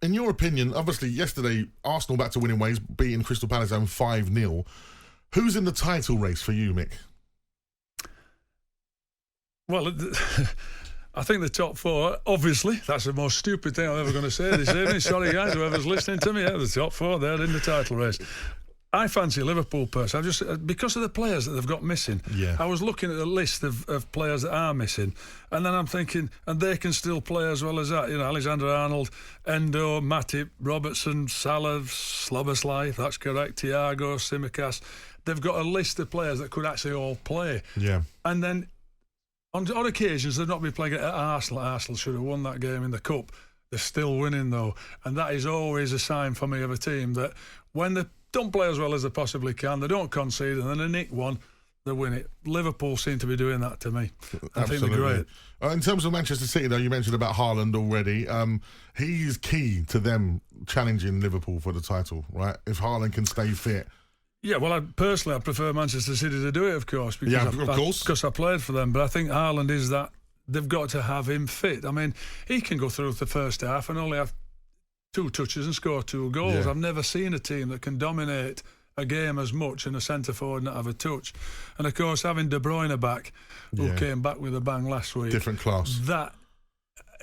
in your opinion, obviously yesterday, Arsenal back to winning ways, beating Crystal Palace home 5-0. Who's in the title race for you, Mick? Well, I think the top four, obviously, that's the most stupid thing I'm ever going to say this evening. Sorry, guys, whoever's listening to me. Yeah, the top four, they're in the title race. I fancy Liverpool, personally. Because of the players that they've got missing. Yeah. I was looking at the list of players that are missing, and then I'm thinking, and they can still play as well as that. You know, Alexander-Arnold, Endo, Matip, Robertson, Salah, Szoboszlai, that's correct, Thiago, Tsimikas. They've got a list of players that could actually all play. Yeah. And then on occasions they've not been playing at Arsenal. Arsenal should have won that game in the Cup. They're still winning though, and that is always a sign for me of a team that when they don't play as well as they possibly can, they don't concede, and then they nick one, they win it. Liverpool seem to be doing that to me. I think they're great. In terms of Manchester City, though, you mentioned about Haaland already. He's key to them challenging Liverpool for the title, right? If Haaland can stay fit. Yeah, well, I prefer Manchester City to do it, of course. Because I played for them. But I think Haaland is that. They've got to have him fit. I mean, he can go through the first half and only have 2 touches and score 2 goals. Yeah. I've never seen a team that can dominate a game as much and a centre forward not have a touch. And of course, having De Bruyne back, who came back with a bang last week. Different class. That,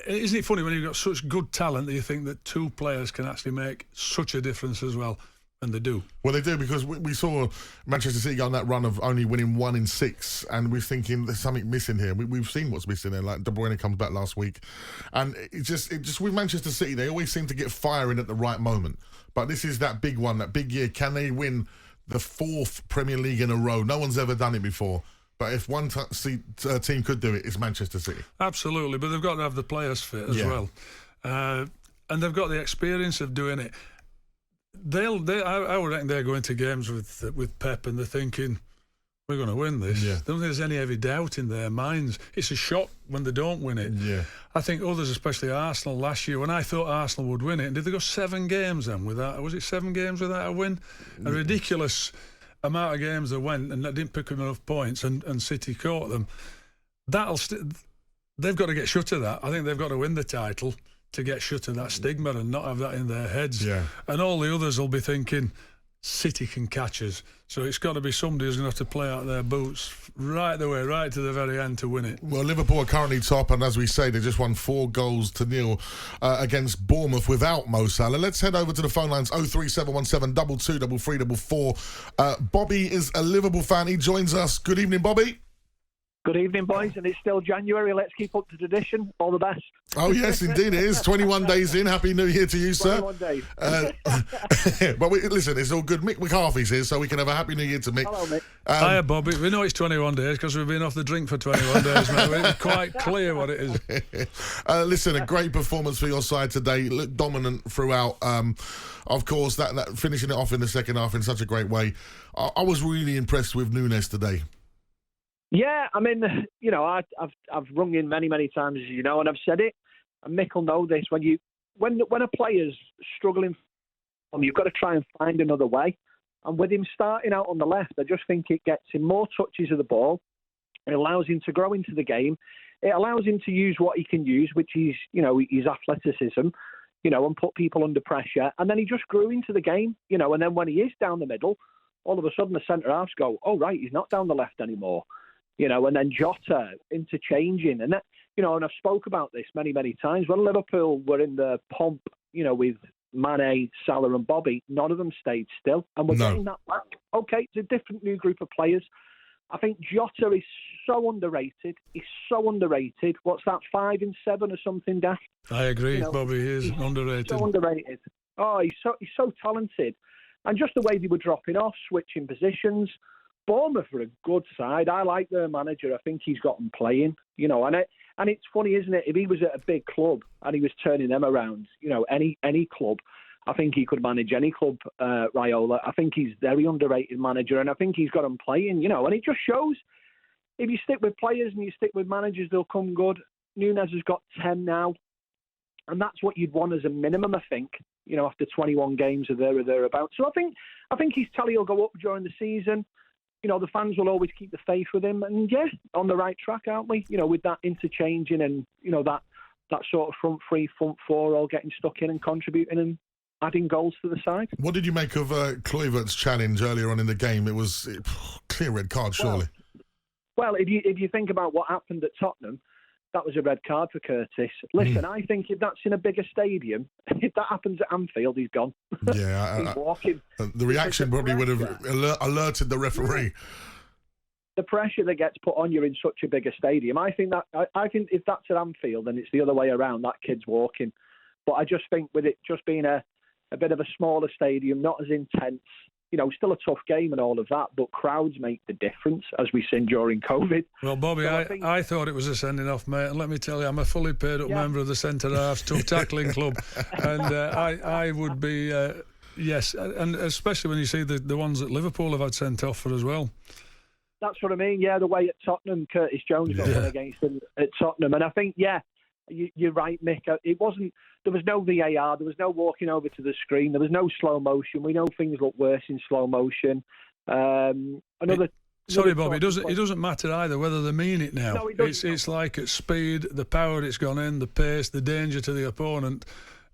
isn't it funny when you've got such good talent that you think that 2 players can actually make such a difference as well? And they do. Well, they do, because we saw Manchester City go on that run of only winning 1 in 6, and we're thinking there's something missing here. We've seen what's missing there. Like De Bruyne comes back last week, and it just with Manchester City, they always seem to get firing at the right moment. But this is that big one, that big year. Can they win the 4th Premier League in a row? No one's ever done it before. But if one team could do it, it's Manchester City. Absolutely, but they've got to have the players fit as well, and they've got the experience of doing it. I would reckon they're going to games with Pep and they're thinking, we're going to win this. I don't think there's any heavy doubt in their minds. It's a shock when they don't win it. I think others, especially Arsenal last year, when I thought Arsenal would win it, and did they go 7 games then without, was it 7 games without a win? A ridiculous amount of games they went and they didn't pick up enough points, and City caught them. They've got to get shut of that. I think they've got to win the title to get shut of that stigma and not have that in their heads. And all the others will be thinking, City can catch us. So it's got to be somebody who's going to have to play out their boots right the way, right to the very end to win it. Well, Liverpool are currently top, and as we say, they just won 4-0 against Bournemouth without Mo Salah. Let's head over to the phone lines, 03717 22 3344. Bobby is a Liverpool fan. He joins us. Good evening, Bobby. Good evening, boys, and it's still January. Let's keep up to tradition. All the best. Oh, yes, indeed it is. 21 days in. Happy New Year to you, sir. 21 days. But listen, it's all good. Mick McCarthy's here, so we can have a Happy New Year to Mick. Hello, Mick. Hiya, Bobby. We know it's 21 days because we've been off the drink for 21 days, mate. It's quite clear what it is. Listen, a great performance for your side today. Looked dominant throughout. Of course, that finishing it off in the second half in such a great way. I was really impressed with Núñez today. Yeah, I mean, you know, I've rung in many times, as you know, and I've said it. And Mick will know this: when a player's struggling, you've got to try and find another way. And with him starting out on the left, I just think it gets him more touches of the ball. It allows him to grow into the game. It allows him to use what he can use, which is, you know, his athleticism, you know, and put people under pressure. And then he just grew into the game, you know. And then when he is down the middle, all of a sudden the centre halves go, "Oh right, he's not down the left anymore." You know, and then Jota interchanging. And that, you know, and I've spoke about this many times. When Liverpool were in the pomp, you know, with Mane, Salah and Bobby, none of them stayed still. And we're getting that back. Okay, it's a different new group of players. I think Jota is so underrated. He's so underrated. What's that, 5 in 7 or something, Daft? I agree, you know, Bobby. He is underrated. So underrated. Oh, he's so talented. And just the way they were dropping off, switching positions. Bournemouth are a good side. I like their manager. I think he's got them playing, you know. And it's funny, isn't it? If he was at a big club and he was turning them around, you know, any club, I think he could manage any club. Raiola. I think he's a very underrated manager, and I think he's got them playing, you know. And it just shows if you stick with players and you stick with managers, they'll come good. Núñez has got 10 now, and that's what you'd want as a minimum, I think. You know, after 21 games or thereabouts. So I think his tally will go up during the season. You know, the fans will always keep the faith with him. And, yeah, on the right track, aren't we? You know, with that interchanging and, you know, that that sort of front three, front four, all getting stuck in and contributing and adding goals to the side. What did you make of Kluivert's challenge earlier on in the game? It was clear red card, surely. Well, if you think about what happened at Tottenham, that was a red card for Curtis. Listen, I think if that's in a bigger stadium, if that happens at Anfield, he's gone. Yeah, he's walking. The reaction probably would have alerted the referee. The pressure that gets put on you in such a bigger stadium, I think if that's at Anfield and it's the other way around, that kid's walking. But I just think with it just being a bit of a smaller stadium, not as intense, still a tough game and all of that, but crowds make the difference, as we've seen during COVID. Well, Bobby, so I thought it was a sending off, mate, and let me tell you, I'm a fully paid up member of the Centre Halves Tough Tackling Club, and I would be, yes, and especially when you see the ones that Liverpool have had sent off for as well. That's what I mean, yeah, the way at Tottenham, Curtis Jones got one against him at Tottenham, and I think, you're right, Mick. There was no VAR. There was no walking over to the screen. There was no slow motion. We know things look worse in slow motion. Sorry, Bob. It doesn't matter either whether they mean it now. No, it doesn't. It's like at speed, the power it's gone in, the pace, the danger to the opponent.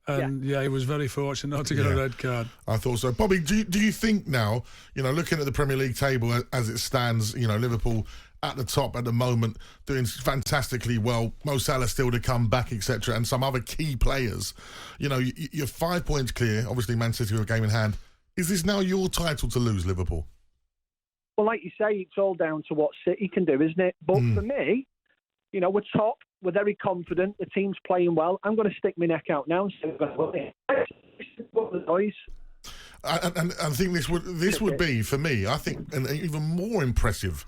And he was very fortunate not to get a red card. I thought so. Bobby, do you think now, looking at the Premier League table as it stands, Liverpool at the top at the moment, doing fantastically well, Mo Salah still to come back, etc., and some other key players, you're 5 points clear, obviously Man City with a game in hand. Is this now your title to lose, Liverpool? Well, like you say, it's all down to what City can do, isn't it? But for me, we're top. We're very confident. The team's playing well. I'm going to stick my neck out now and say, what the noise. And I think this would be, for me, I think, an even more impressive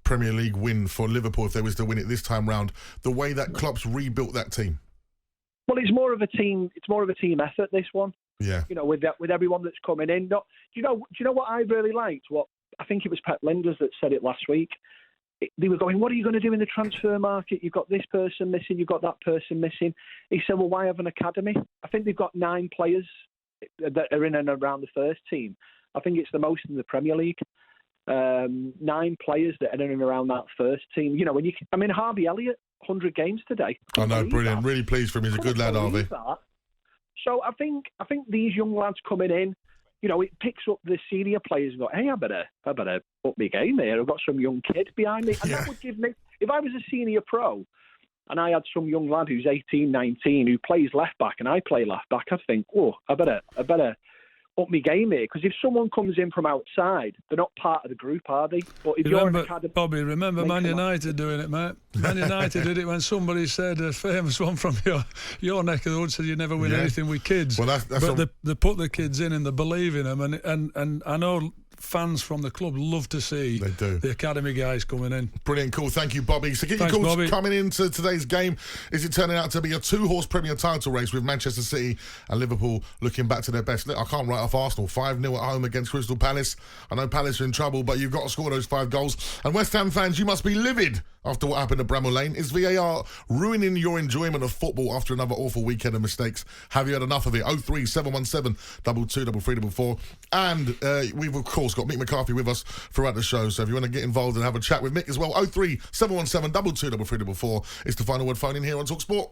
Premier League win for Liverpool if they was to win it this time round. The way that Klopp's rebuilt that team. Well, it's more of a team. It's more of a team effort. This one. Yeah. With everyone that's coming in. Do you know what I really liked? What I think it was Pep Linders that said it last week. They were going, what are you going to do in the transfer market? You've got this person missing, you've got that person missing. He said, well, why have an academy? I think they've got 9 players that are in and around the first team. I think it's the most in the Premier League. 9 players that are in and around that first team. Harvey Elliott, 100 games today. I know, brilliant. Really pleased for him. He's a good lad, Harvey. So I think these young lads coming in, it picks up the senior players and go, hey, I better up my game here. I've got some young kid behind me. And that would give me, if I was a senior pro and I had some young lad who's 18, 19, who plays left back and I play left back, I'd think, I better up my game here. Because if someone comes in from outside, they're not part of the group, are they? But if you're an academy, Bobby, remember Man United doing it, mate? Man United did it when somebody said, a famous one from your neck of the woods, said you never win anything with kids. Well, but they put the kids in and they believe in them. And I know fans from the club love to see the academy guys coming in. Brilliant, cool. Thank you, Bobby. So get your calls Bobby. Coming into today's game. Is it turning out to be a 2-horse Premier title race with Manchester City and Liverpool looking back to their best? I can't write off Arsenal. 5-0 at home against Crystal Palace. I know Palace are in trouble, but you've got to score those 5 goals. And West Ham fans, you must be livid after what happened at Bramall Lane. Is VAR ruining your enjoyment of football after another awful weekend of mistakes? Have you had enough of it? 03717 223344. And we've, of course, got Mick McCarthy with us throughout the show. So if you want to get involved and have a chat with Mick as well, 03717 223344 is the final word phone in here on talkSPORT.